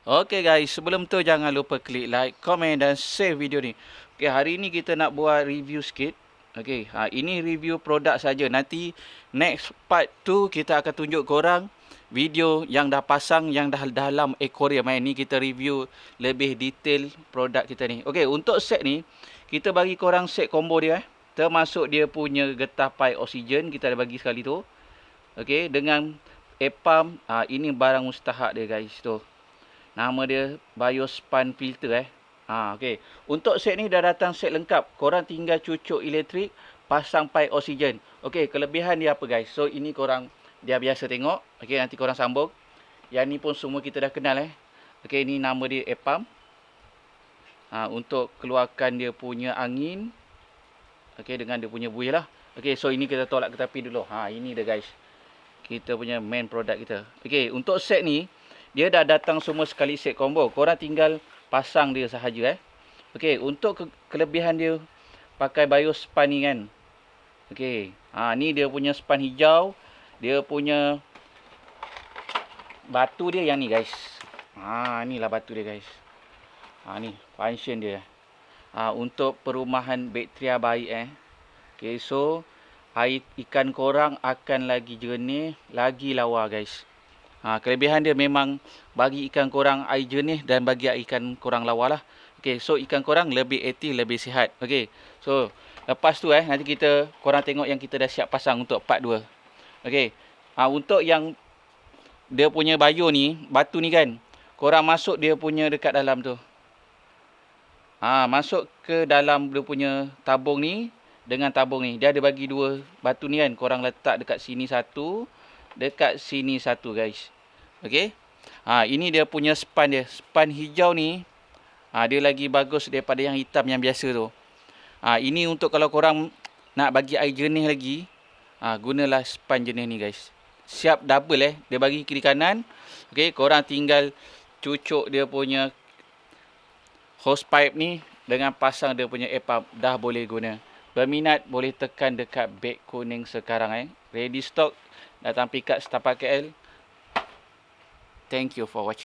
Okay guys, sebelum tu jangan lupa klik like, komen dan share video ni. Okay, hari ni kita nak buat review sikit. Okay, ini review produk saja. Nanti next part tu kita akan tunjuk korang video yang dah pasang, yang dah dalam aquarium. Ni kita review lebih detail produk kita ni. Okay, untuk set ni, kita bagi korang set combo dia. Termasuk dia punya getah pipe oksigen, kita dah bagi sekali tu. Okay, dengan air pump, ini barang mustahak dia guys tu. Nama dia Biospan Filter okey. Untuk set ni dah datang set lengkap. Korang tinggal cucuk elektrik, pasang pipe oksigen. Okey, kelebihan dia apa guys? So ini korang dia biasa tengok. Okey, nanti korang sambung. Yang ni pun semua kita dah kenal Okey, ni nama dia air pump. Untuk keluarkan dia punya angin. Okey, dengan dia punya buih lah. Okey, so ini kita tolak ke tepi dulu. Ini dia guys. Kita punya main produk kita. Okey, untuk set ni dia dah datang semua sekali set combo. Korang tinggal pasang dia sahaja Okey, untuk kelebihan dia pakai Biospan ni kan. Okey, ni dia punya span hijau. Dia punya batu dia yang ni guys. Inilah batu dia guys. Ni function dia. Untuk perumahan bakteria baik Okey, so air ikan korang akan lagi jernih, lagi lawa guys. Kelebihan dia memang bagi ikan korang air jernih dan bagi ikan korang lawa lah. Okey, so ikan korang lebih aktif, lebih sihat. Okey, so lepas tu nanti korang tengok yang kita dah siap pasang untuk part 2. Okey, untuk yang dia punya bio ni, batu ni kan, korang masuk dia punya dekat dalam tu. Masuk ke dalam dia punya tabung ni. Dengan tabung ni, dia ada bagi dua batu ni kan. Korang letak dekat sini satu, dekat sini satu guys. Okey. Ini dia punya span dia. Span hijau ni, dia lagi bagus daripada yang hitam yang biasa tu. Ini untuk kalau korang nak bagi air jernih lagi, gunalah span jenis ni guys. Siap double dia bagi kiri kanan. Okey, korang tinggal cucuk dia punya hose pipe ni dengan pasang dia punya air pump, dah boleh guna. Berminat boleh tekan dekat beg kuning sekarang Ready stock, datang pick up setapak KL. Thank you for watching.